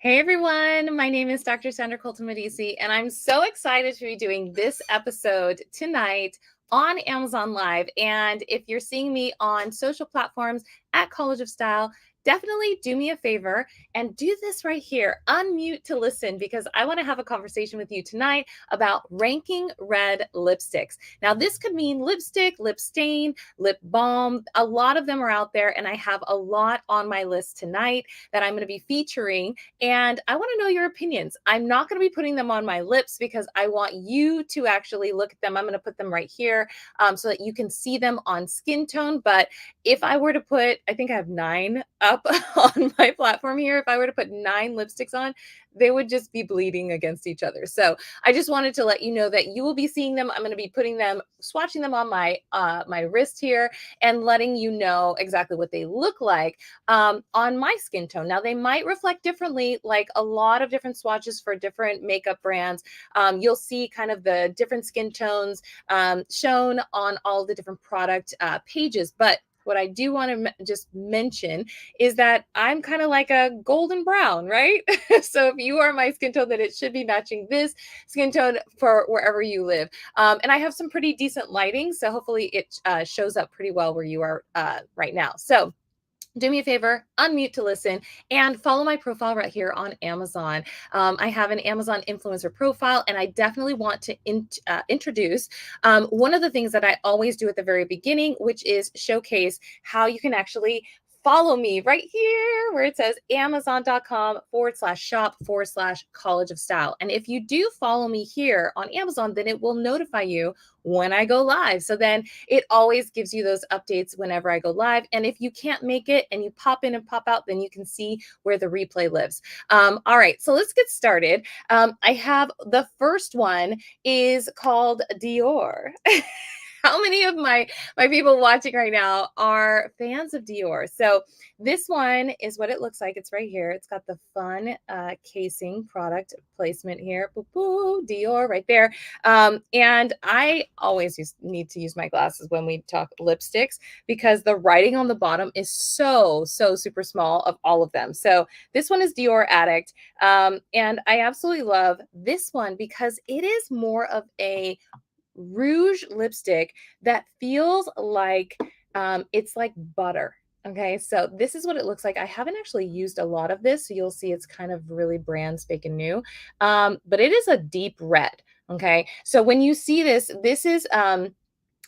Hey everyone, my name is Dr. Sandra Colton-Medici, and I'm so excited to be doing this episode tonight on Amazon Live. And if you're seeing me on social platforms at College of Style, definitely do me a favor and do this right here. Unmute to listen because I want to have a conversation with you tonight about ranking red lipsticks. Now, this could mean lipstick, lip stain, lip balm. A lot of them are out there, and I have a lot on my list tonight that I'm going to be featuring. And I want to know your opinions. I'm not going to be putting them on my lips because I want you to actually look at them. I'm going to put them right here so that you can see them on skin tone. But if I were to put, I think I have 9 up on my platform here. If I were to put 9 lipsticks on, they would just be bleeding against each other. So I just wanted to let you know that you will be seeing them. I'm going to be putting them, swatching them on my wrist here and letting you know exactly what they look like on my skin tone. Now, they might reflect differently, like a lot of different swatches for different makeup brands. You'll see kind of the different skin tones shown on all the different product pages. But what I do want to just mention is that I'm kind of like a golden brown, right? So if you are my skin tone, then it should be matching this skin tone for wherever you live. And I have some pretty decent lighting, so hopefully it shows up pretty well where you are right now. So do me a favor, unmute to listen, and follow my profile right here on Amazon. I have an Amazon influencer profile, and I definitely want to introduce one of the things that I always do at the very beginning, which is showcase how you can actually follow me right here where it says amazon.com/shop/college of style. And if you do follow me here on Amazon, then it will notify you when I go live. So then it always gives you those updates whenever I go live. And if you can't make it and you pop in and pop out, then you can see where the replay lives. All right, so let's get started. I have the first one is called Dior. How many of my people watching right now are fans of Dior? So this one is what it looks like. It's right here. It's got the fun casing product placement here. Boo, boo, Dior right there. And I always need to use my glasses when we talk lipsticks because the writing on the bottom is so super small of all of them. So this one is Dior Addict. And I absolutely love this one because it is more of a rouge lipstick that feels like it's like butter. Okay, so this is what it looks like. I haven't actually used a lot of this, so you'll see it's kind of really brand spanking new. But it is a deep red. Okay, so when you see this, this is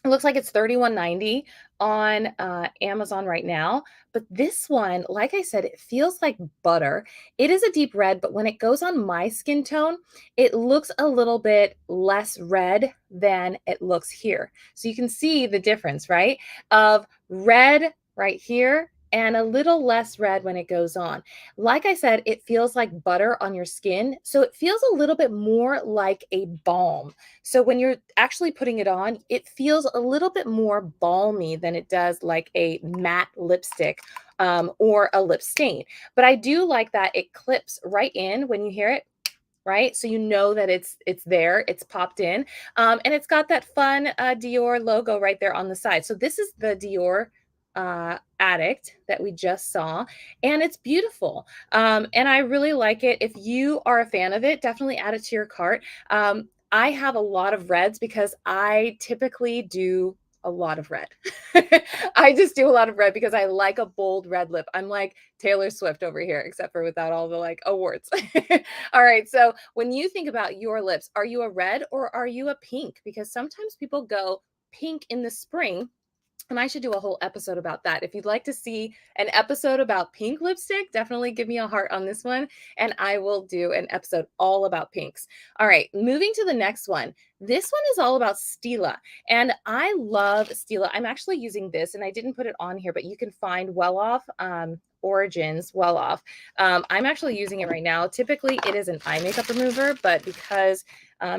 it looks like it's $31.90 on Amazon right now. But this one, like I said, it feels like butter. It is a deep red, but when it goes on my skin tone, it looks a little bit less red than it looks here. So you can see the difference, right? Of red right here and a little less red when it goes on. Like I said, it feels like butter on your skin. So it feels a little bit more like a balm. So when you're actually putting it on, it feels a little bit more balmy than it does like a matte lipstick or a lip stain. But I do like that it clips right in when you hear it. Right, so you know that it's there, it's popped in, and it's got that fun Dior logo right there on the side. So this is the Dior Addict that we just saw, and it's beautiful, and I really like it. If you are a fan of it, definitely add it to your cart. I have a lot of reds because I typically do a lot of red. I just do a lot of red because I like a bold red lip. I'm like Taylor Swift over here, except for without all the like awards. All right, so when you think about your lips, are you a red or are you a pink? Because sometimes people go pink in the spring, and I should do a whole episode about that. If you'd like to see an episode about pink lipstick, definitely give me a heart on this one, and I will do an episode all about pinks. All right, moving to the next one. This one is all about Stila, and I love Stila. I'm actually using this, and I didn't put it on here, but you can find Well Off Origins Well Off. I'm actually using it right now. Typically, it is an eye makeup remover, but because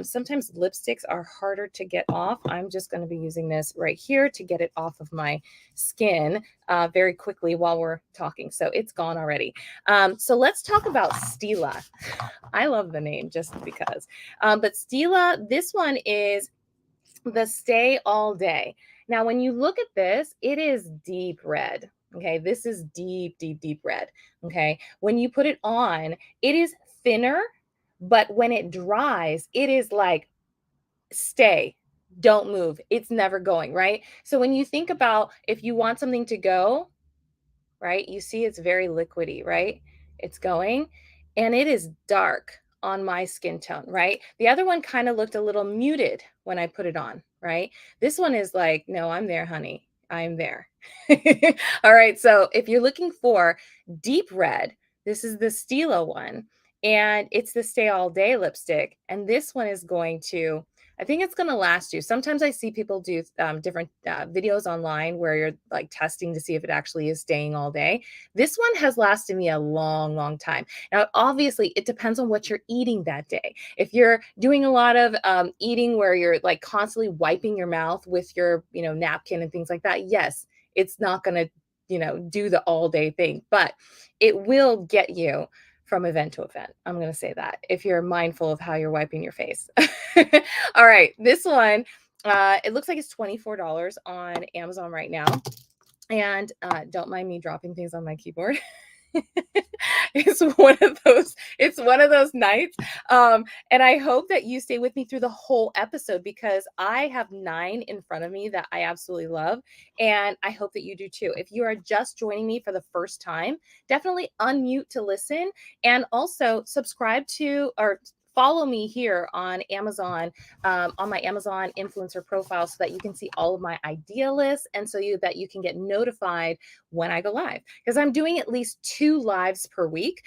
sometimes lipsticks are harder to get off, I'm just going to be using this right here to get it off of my skin very quickly while we're talking. So it's gone already. So let's talk about Stila. I love the name just because. But Stila, this one is the Stay All Day. Now, when you look at this, it is deep red. Okay, this is deep, deep, deep red. Okay, when you put it on, it is thinner, but when it dries, it is like stay, don't move. It's never going, right? So when you think about if you want something to go, right? You see it's very liquidy, right? It's going and it is dark on my skin tone, right? The other one kind of looked a little muted when I put it on, right? This one is like, no, I'm there, honey. I'm there. All right. So if you're looking for deep red, this is the Stila one. And it's the Stay All Day lipstick. And this one is going to, I think it's going to last you. Sometimes I see people do different videos online where you're like testing to see if it actually is staying all day. This one has lasted me a long, long time. Now, obviously, it depends on what you're eating that day. If you're doing a lot of eating where you're like constantly wiping your mouth with your, napkin and things like that, yes, it's not going to, do the all day thing, but it will get you from event to event. I'm going to say that if you're mindful of how you're wiping your face. All right, this one, it looks like it's $24 on Amazon right now. And don't mind me dropping things on my keyboard. It's one of those nights. And I hope that you stay with me through the whole episode because I have 9 in front of me that I absolutely love. And I hope that you do too. If you are just joining me for the first time, definitely unmute to listen and also subscribe to or follow me here on Amazon, on my Amazon influencer profile so that you can see all of my idea lists and that you can get notified when I go live. Because I'm doing at least 2 lives per week,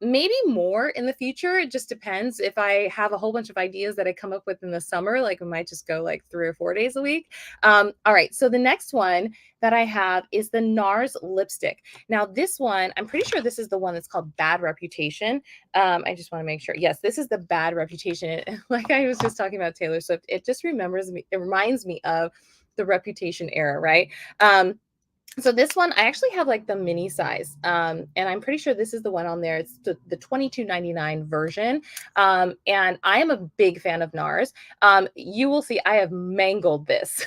maybe more in the future. It just depends. If I have a whole bunch of ideas that I come up with in the summer, like I might just go like 3 or 4 days a week. All right, so the next one that I have is the NARS lipstick. Now this one, I'm pretty sure this is the one that's called Bad Reputation. I just want to make sure. Yes, this is the Bad Reputation. Like I was just talking about Taylor Swift, it just reminds me of the Reputation era, right? So this one, I actually have like the mini size, and I'm pretty sure this is the one on there. It's the $22.99 version, and I am a big fan of NARS. You will see I have mangled this.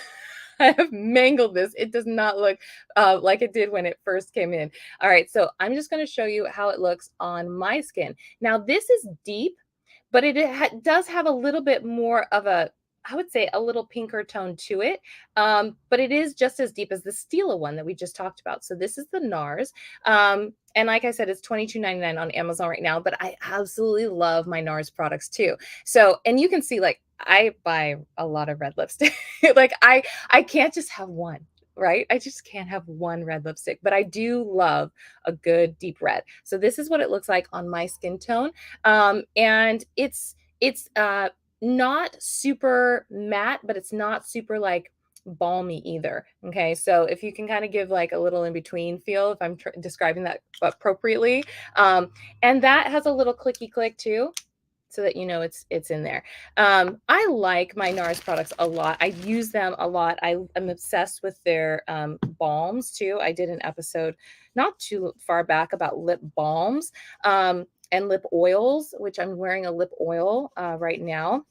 I have mangled this. It does not look like it did when it first came in. All right, so I'm just going to show you how it looks on my skin. Now, this is deep, but it does have a little bit more of I would say a little pinker tone to it. But it is just as deep as the Stila one that we just talked about. So this is the NARS. And like I said, it's $22.99 on Amazon right now, but I absolutely love my NARS products too. So, and you can see like I buy a lot of red lipstick. Like I can't just have one, right? I just can't have one red lipstick, but I do love a good deep red. So this is what it looks like on my skin tone. And it's not super matte, but it's not super like balmy either. Okay, so if you can kind of give like a little in between feel, if I'm describing that appropriately, and that has a little clicky click too, so that you know it's in there. I like my NARS products a lot. I use them a lot. I'm obsessed with their balms too. I did an episode not too far back about lip balms and lip oils, which I'm wearing a lip oil right now.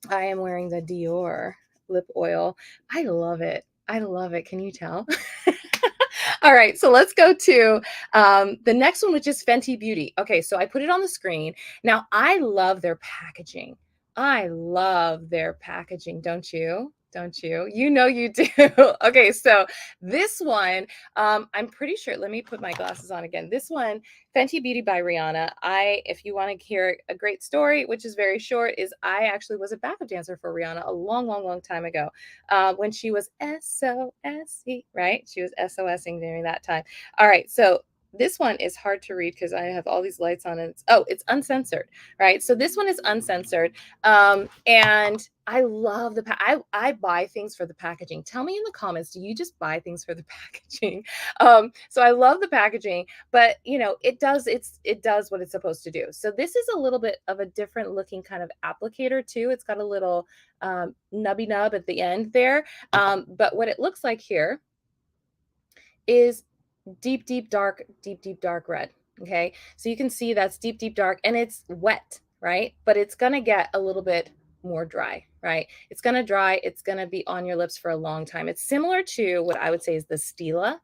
I am wearing the Dior lip oil. I love it. I love it. Can you tell? All right, so let's go to the next one, which is Fenty Beauty. Okay, so I put it on the screen. Now, I love their packaging. I love their packaging, don't you? Don't you? You know you do. Okay, so this one, I'm pretty sure. Let me put my glasses on again. This one, Fenty Beauty by Rihanna. If you want to hear a great story, which is very short, is I actually was a backup dancer for Rihanna a long, long, long time ago when she was SOSing, right? She was SOSing during that time. All right, so this one is hard to read because I have all these lights on and it's uncensored, right? So this one is uncensored. And I love I buy things for the packaging. Tell me in the comments, do you just buy things for the packaging? So I love the packaging, but it does what it's supposed to do. So this is a little bit of a different looking kind of applicator too. It's got a little nubby nub at the end there. But what it looks like here is deep, deep, dark, deep, deep, dark red. Okay. So you can see that's deep, deep, dark, and it's wet, right? But it's going to get a little bit more dry, right? It's going to dry. It's going to be on your lips for a long time. It's similar to what I would say is the Stila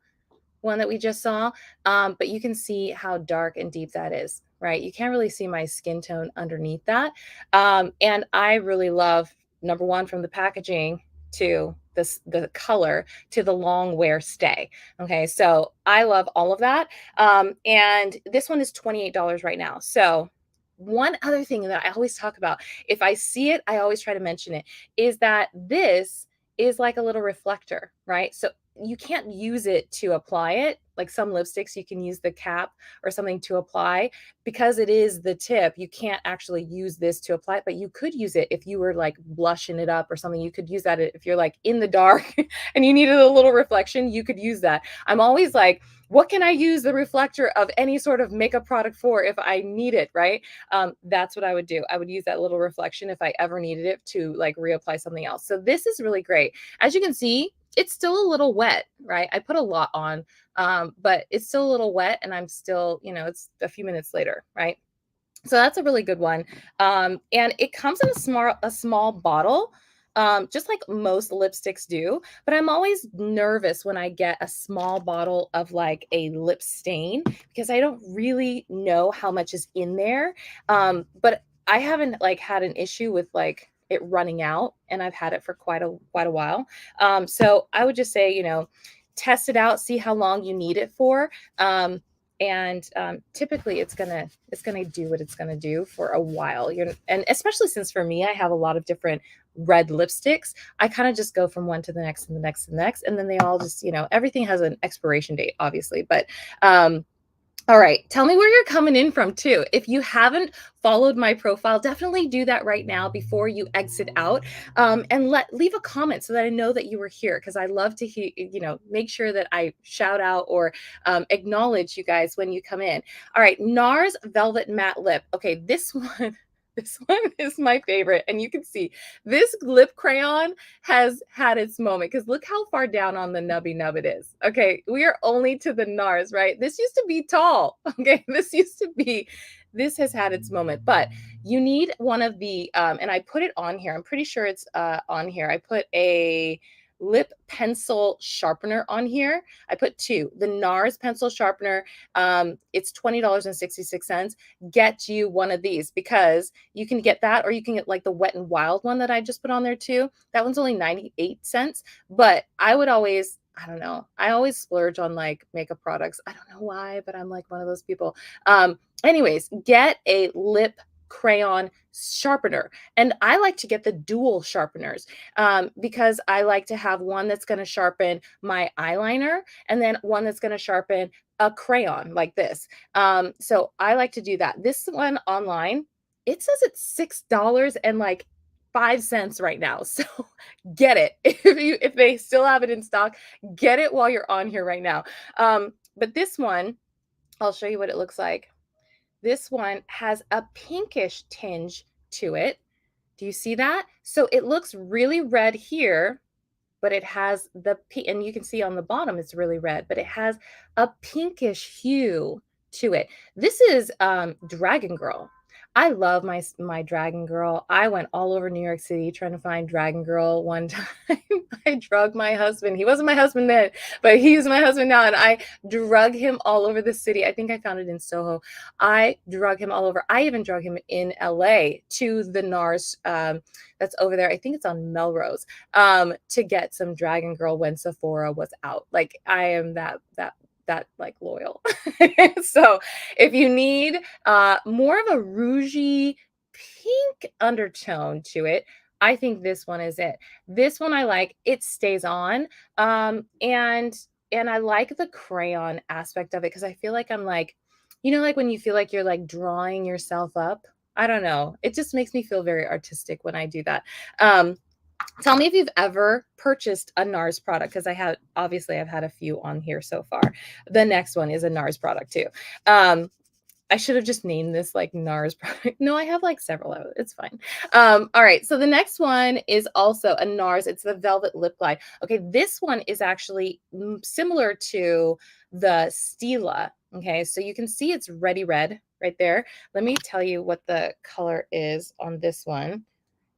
one that we just saw. But you can see how dark and deep that is, right? You can't really see my skin tone underneath that. And I really love, number one, from the packaging to this, the color to the long wear stay. Okay, so I love all of that. And this one is $28 right now. So one other thing that I always talk about, if I see it, I always try to mention it, is that this is like a little reflector, right? So you can't use it to apply it. Like some lipsticks, you can use the cap or something to apply. Because it is the tip, you can't actually use this to apply it, but you could use it if you were like blushing it up or something. You could use that if you're like in the dark and you needed a little reflection, you could use that. I'm always like, what can I use the reflector of any sort of makeup product for if I need it, right? That's what I would do. I would use that little reflection if I ever needed it to like reapply something else. So this is really great. As you can see, it's still a little wet, right? I put a lot on, but it's still a little wet and I'm still, it's a few minutes later, right? So that's a really good one. And it comes in a small bottle, just like most lipsticks do. But I'm always nervous when I get a small bottle of like a lip stain because I don't really know how much is in there. But I haven't like had an issue with like it running out, and I've had it for quite a while. So I would just say, test it out, see how long you need it for. And typically it's gonna do what it's gonna do for a while. And especially since for me I have a lot of different red lipsticks, I kind of just go from one to the next and the next and the next, and then they all just, everything has an expiration date obviously. But all right, tell me where you're coming in from too. If you haven't followed my profile, definitely do that right now before you exit out, and leave a comment so that I know that you were here, because I love to hear, make sure that I shout out or acknowledge you guys when you come in. All right, NARS Velvet Matte Lip. Okay, this one. This one is my favorite. And you can see this lip crayon has had its moment, because look how far down on the nubby nub it is. Okay, we are only to the NARS, right? This used to be tall. Okay, this has had its moment, but you need one of the, and I put it on here. I'm pretty sure it's on here. I put a lip pencil sharpener on here. I put two, the NARS pencil sharpener. It's $20.66. Get you one of these, because you can get that, or you can get like the Wet and Wild one that I just put on there too. That one's only 98 cents. But I would always, I don't know, I always splurge on like makeup products. I don't know why, but I'm like one of those people. Anyways, get a lip crayon sharpener. And I like to get the dual sharpeners, because I like to have one that's going to sharpen my eyeliner and then one that's going to sharpen a crayon like this. So I like to do that. This one online, it says it's $6 and like 5 cents right now. So get it. If they still have it in stock, get it while you're on here right now. But this one, I'll show you what it looks like. This one has a pinkish tinge to it. Do you see that? So it looks really red here, but it has and you can see on the bottom it's really red, but it has a pinkish hue to it. This is Dragon Girl. I love my Dragon Girl. I went all over New York City trying to find Dragon Girl one time. I drug my husband. He wasn't my husband then, but he's my husband now. And I drug him all over the city. I think I found it in Soho. I drug him all over. I even drug him in LA to the NARS that's over there. I think it's on Melrose, to get some Dragon Girl when Sephora was out. Like I am that like loyal. So if you need more of a rougey pink undertone to it, I think this one is it. This one I like. It stays on, and I like the crayon aspect of it, because I feel like I'm like, like when you feel like you're like drawing yourself up. I don't know. It just makes me feel very artistic when I do that. Tell me if you've ever purchased a NARS product, because I've had a few on here so far. The next one is a NARS product too. I should have just named this like NARS product. No, I have like several of it. It's fine. All right. So the next one is also a NARS. It's the Velvet Lip Glide. Okay. This one is actually similar to the Stila. Okay. So you can see it's ready red right there. Let me tell you what the color is on this one.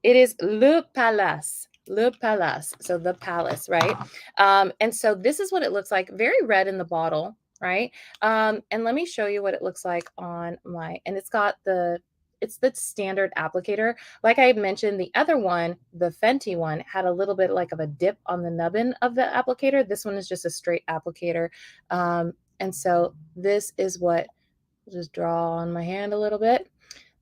It is Le Palace. Le Palace. So the palace, right? And so this is what it looks like. Very red in the bottle, right? And let me show you what it looks like on my, and it's the standard applicator. Like I mentioned, the other one, the Fenty one, had a little bit like of a dip on the nubbin of the applicator. This one is just a straight applicator. And so this is what, I'll just draw on my hand a little bit.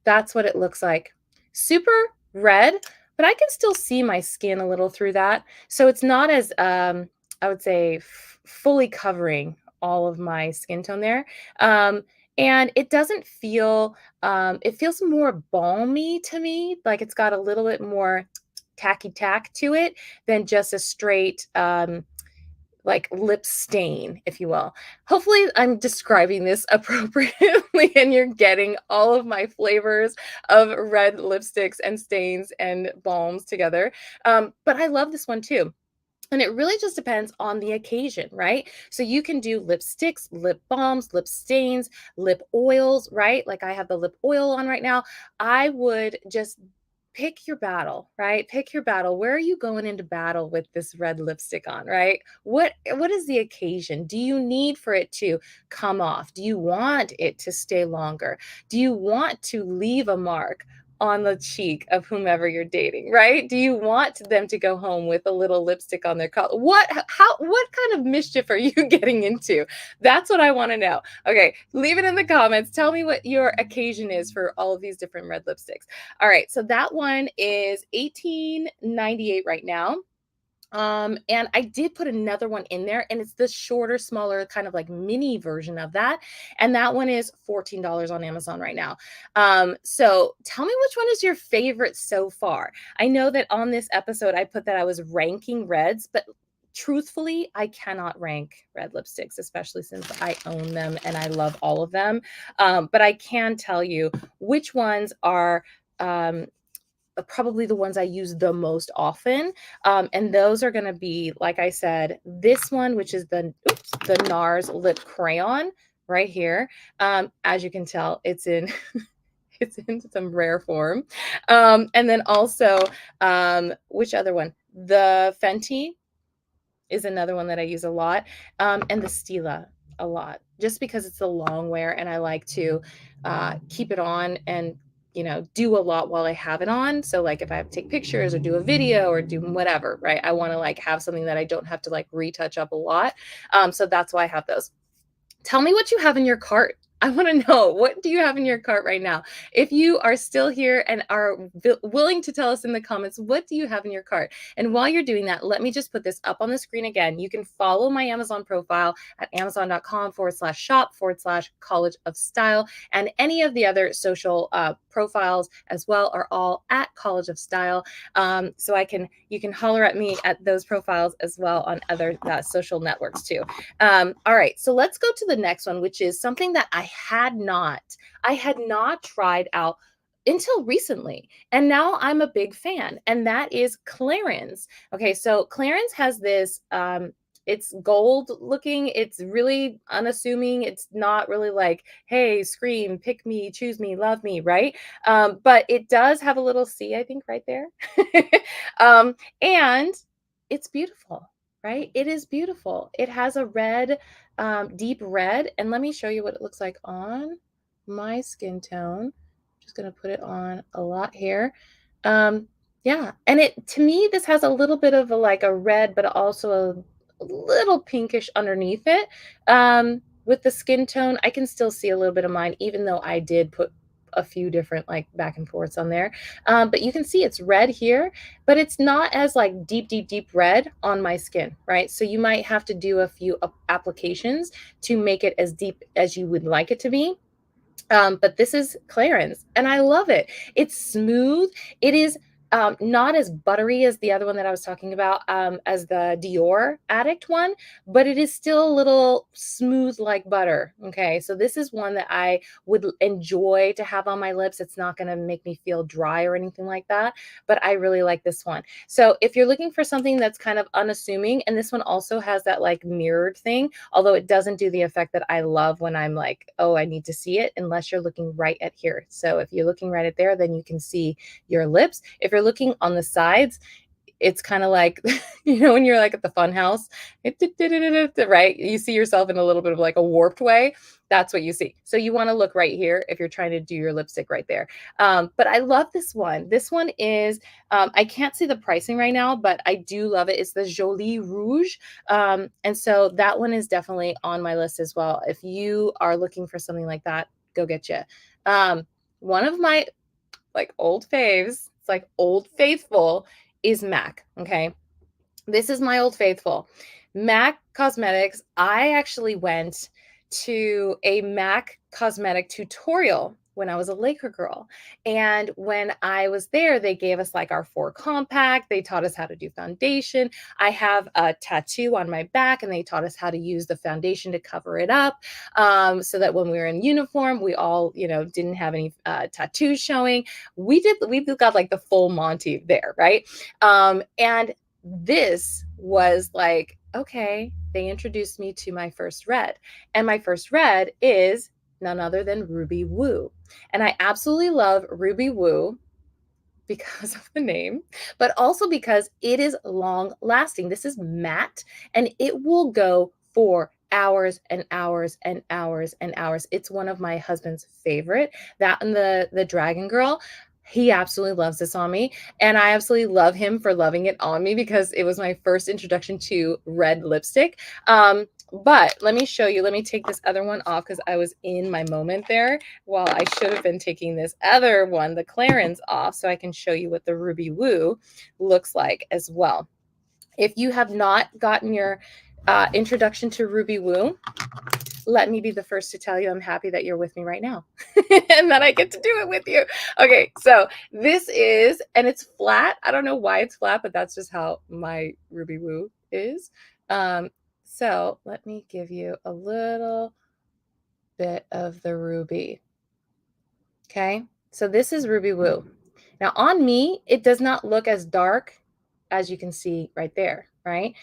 That's what it looks like. Super red, but I can still see my skin a little through that. So it's not as, I would say, fully covering all of my skin tone there. And it doesn't feel, it feels more balmy to me. Like it's got a little bit more tacky tack to it than just a straight, like lip stain, if you will. Hopefully, I'm describing this appropriately and you're getting all of my flavors of red lipsticks and stains and balms together. But I love this one too. And it really just depends on the occasion, right? So you can do lipsticks, lip balms, lip stains, lip oils, right? Like I have the lip oil on right now. I would just pick your battle, right? Pick your battle. Where are you going into battle with this red lipstick on, right? What is the occasion? Do you need for it to come off? Do you want it to stay longer? Do you want to leave a mark on the cheek of whomever you're dating, right? Do you want them to go home with a little lipstick on their collar? What kind of mischief are you getting into? That's what I want to know. Okay, leave it in the comments. Tell me what your occasion is for all of these different red lipsticks. All right, so that one is $18.98 right now. And I did put another one in there, and it's the shorter, smaller, kind of like mini version of that. And that one is $14 on Amazon right now. So tell me which one is your favorite so far. I know that on this episode, I put that I was ranking reds, but truthfully, I cannot rank red lipsticks, especially since I own them and I love all of them. But I can tell you which ones are probably the ones I use the most often. And those are going to be, like I said, this one, which is the NARS lip crayon right here. As you can tell, it's in it's in some rare form. And then also, which other one? The Fenty is another one that I use a lot. And the Stila a lot, just because it's a long wear and I like to keep it on and do a lot while I have it on. So like if I have to take pictures or do a video or do whatever, right? I want to like have something that I don't have to like retouch up a lot. So that's why I have those. Tell me what you have in your cart. I want to know, what do you have in your cart right now? If you are still here and are willing to tell us in the comments, what do you have in your cart? And while you're doing that, let me just put this up on the screen again. You can follow my Amazon profile at amazon.com/shop/college of style. And any of the other social profiles as well are all at College of Style. So you can holler at me at those profiles as well on other social networks too. All right, so let's go to the next one, which is something that I had not tried out until recently, and now I'm a big fan, and that is Clarins. Okay, so Clarins has this it's gold looking, it's really unassuming, it's not really like, hey, scream, pick me, choose me, love me, right? But it does have a little C, I think, right there. And it's beautiful, right? It is beautiful. It has a red, deep red. And let me show you what it looks like on my skin tone. Just going to put it on a lot here. Yeah. And to me, this has a little bit of like a red, but also a little pinkish underneath it. With the skin tone, I can still see a little bit of mine, even though I did put a few different like back and forths on there. But you can see it's red here, but it's not as like deep red on my skin, right? So you might have to do a few applications to make it as deep as you would like it to be. But this is Clarins, and I love it. It's smooth. It is not as buttery as the other one that I was talking about, as the Dior Addict one, but it is still a little smooth like butter. Okay, so this is one that I would enjoy to have on my lips. It's not going to make me feel dry or anything like that, but I really like this one. So if you're looking for something that's kind of unassuming, and this one also has that like mirrored thing, although it doesn't do the effect that I love when I'm like, oh, I need to see it, unless you're looking right at here. So if you're looking right at there, then you can see your lips. If you're looking on the sides, It's kind of like, when you're like at the fun house, right? You see yourself in a little bit of like a warped way. That's what you see. So you want to look right here if you're trying to do your lipstick right there. But I love this one. This one is, I can't see the pricing right now, but I do love it. It's the Jolie Rouge. And so that one is definitely on my list as well. If you are looking for something like that, go get you. One of my like old faves, it's like Old Faithful, is MAC. Okay. This is my Old Faithful. MAC Cosmetics. I actually went to a MAC cosmetic tutorial when I was a Laker girl. And when I was there, they gave us like our 4 compact. They taught us how to do foundation. I have a tattoo on my back, and they taught us how to use the foundation to cover it up, so that when we were in uniform, we all, didn't have any tattoos showing. We got like the full Monty there, right? And this was like, okay, they introduced me to my first red. And my first red is none other than Ruby Woo. And I absolutely love Ruby Woo because of the name, but also because it is long lasting. This is matte, and it will go for hours and hours and hours and hours. It's one of my husband's favorite. That and the Dragon Girl. He absolutely loves this on me, and I absolutely love him for loving it on me because it was my first introduction to red lipstick. But let me show you. Let me take this other one off because I was in my moment there. Well, I should have been taking this other one, the Clarins, off so I can show you what the Ruby Woo looks like as well. If you have not gotten your introduction to Ruby Woo, let me be the first to tell you I'm happy that you're with me right now and that I get to do it with you. Okay, so this is, and it's flat. I don't know why it's flat, but that's just how my Ruby Woo is. So let me give you a little bit of the ruby. Okay, so this is Ruby Woo. Now on me, it does not look as dark as you can see right there, right?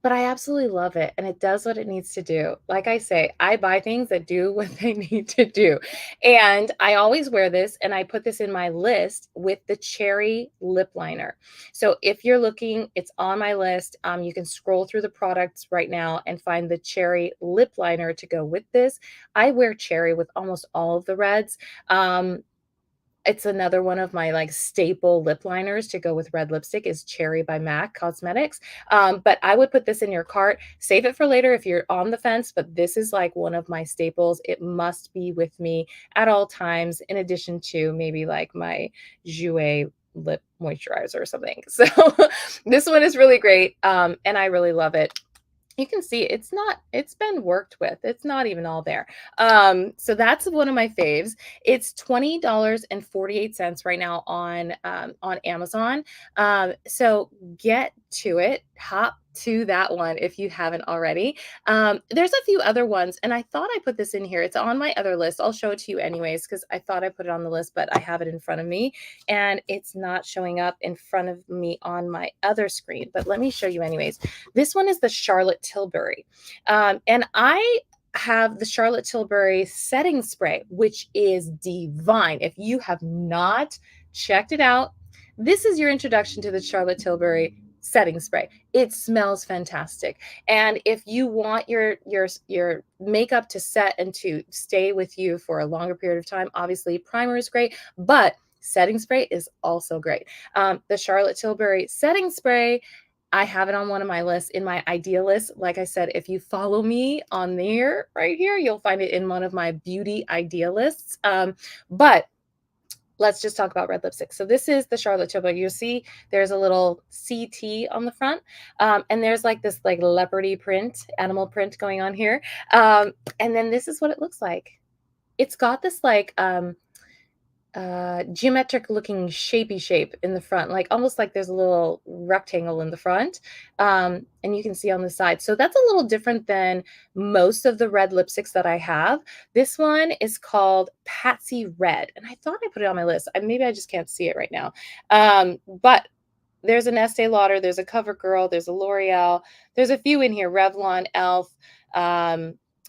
But I absolutely love it, and it does what it needs to do. Like I say, I buy things that do what they need to do. And I always wear this, and I put this in my list with the cherry lip liner. So if you're looking, it's on my list. You can scroll through the products right now and find the cherry lip liner to go with this. I wear cherry with almost all of the reds. It's another one of my like staple lip liners to go with red lipstick is Cherry by MAC Cosmetics. But I would put this in your cart, save it for later if you're on the fence, but this is like one of my staples. It must be with me at all times, in addition to maybe like my Jouer lip moisturizer or something. So this one is really great. And I really love it. You can see it's been worked with. It's not even all there. So that's one of my faves. It's $20.48 right now on Amazon. So get to it. Hop to that one if you haven't already. There's a few other ones, and I thought I put this in here. It's on my other list. I'll show it to you anyways because I thought I put it on the list, but I have it in front of me and it's not showing up in front of me on my other screen. But let me show you anyways. This one is the Charlotte Tilbury. And I have the Charlotte Tilbury setting spray, which is divine. If you have not checked it out, this is your introduction to the Charlotte Tilbury setting spray. It smells fantastic. And if you want your makeup to set and to stay with you for a longer period of time, obviously primer is great, but setting spray is also great. The Charlotte Tilbury setting spray, I have it on one of my lists in my idea list. Like I said, if you follow me on there right here, you'll find it in one of my beauty idea lists. But let's just talk about red lipstick. So this is the Charlotte Tilbury. You'll see there's a little CT on the front, and there's like this like leopardy print, animal print going on here. And then this is what it looks like. It's got this like geometric looking shapy shape in the front, like almost like there's a little rectangle in the front, and you can see on the side. So that's a little different than most of the red lipsticks that I have. This one is called Patsy Red, and I thought I put it on my list. Maybe I just can't see it right now. But there's an Estee Lauder, there's a CoverGirl, there's a L'Oreal, there's a few in here, Revlon, Elf.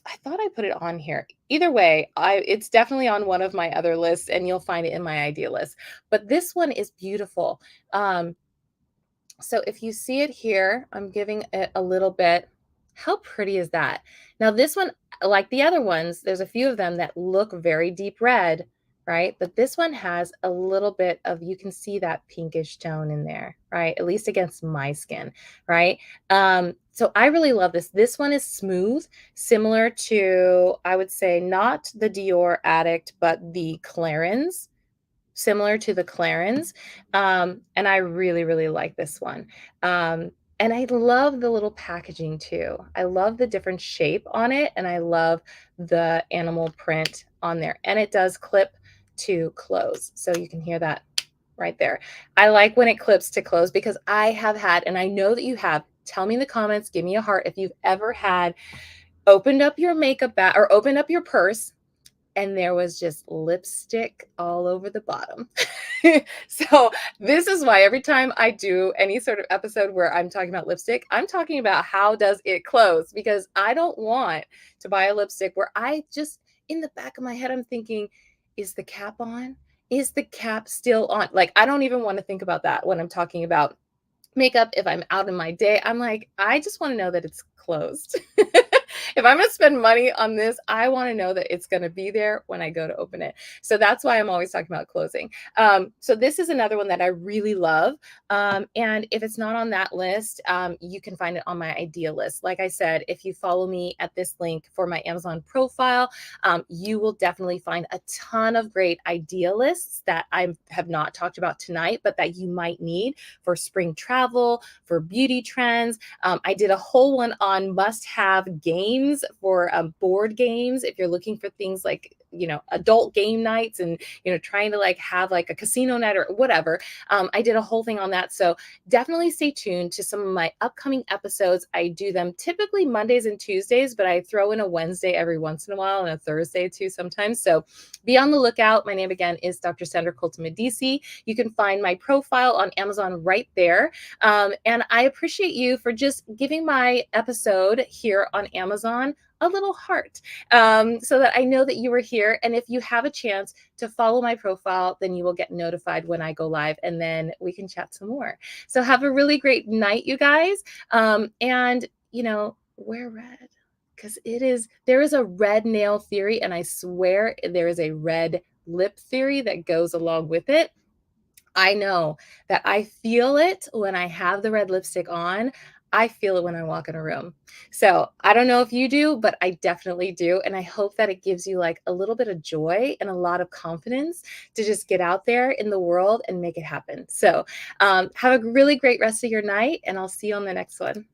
I thought I put it on here. Either way, it's definitely on one of my other lists, and you'll find it in my idea list. But this one is beautiful. So if you see it here, I'm giving it a little bit. How pretty is that? Now this one, like the other ones, there's a few of them that look very deep red, right? But this one has a little bit of, you can see that pinkish tone in there, right? At least against my skin, right? So I really love this. This one is smooth, similar to, I would say, not the Dior Addict, but the Clarins, similar to the Clarins. And I really, really like this one. And I love the little packaging too. I love the different shape on it, and I love the animal print on there. And it does clip to close. So you can hear that right there. I like when it clips to close because I have had, and I know that you have, tell me in the comments, give me a heart if you've ever had opened up your makeup bag or opened up your purse and there was just lipstick all over the bottom. So this is why every time I do any sort of episode where I'm talking about lipstick, I'm talking about how does it close, because I don't want to buy a lipstick where I just, in the back of my head, I'm thinking, is the cap on? Is the cap still on? Like, I don't even want to think about that when I'm talking about makeup. If I'm out in my day, I'm like, I just want to know that it's closed. If I'm going to spend money on this, I want to know that it's going to be there when I go to open it. So that's why I'm always talking about closing. So this is another one that I really love. And if it's not on that list, you can find it on my idea list. Like I said, if you follow me at this link for my Amazon profile, you will definitely find a ton of great idea lists that I have not talked about tonight, but that you might need for spring travel, for beauty trends. I did a whole one on must-have games for board games. If you're looking for things like, adult game nights and, trying to like have like a casino night or whatever. I did a whole thing on that. So definitely stay tuned to some of my upcoming episodes. I do them typically Mondays and Tuesdays, but I throw in a Wednesday every once in a while and a Thursday too sometimes. So be on the lookout. My name again is Dr. Sandra Colton-Medici. You can find my profile on Amazon right there. And I appreciate you for just giving my episode here on Amazon a little heart, so that I know that you were here. And if you have a chance to follow my profile, then you will get notified when I go live, and then we can chat some more. So have a really great night, you guys. And, wear red, because there is a red nail theory, and I swear there is a red lip theory that goes along with it. I know that I feel it when I have the red lipstick on. I feel it when I walk in a room. So I don't know if you do, but I definitely do. And I hope that it gives you like a little bit of joy and a lot of confidence to just get out there in the world and make it happen. So have a really great rest of your night, and I'll see you on the next one.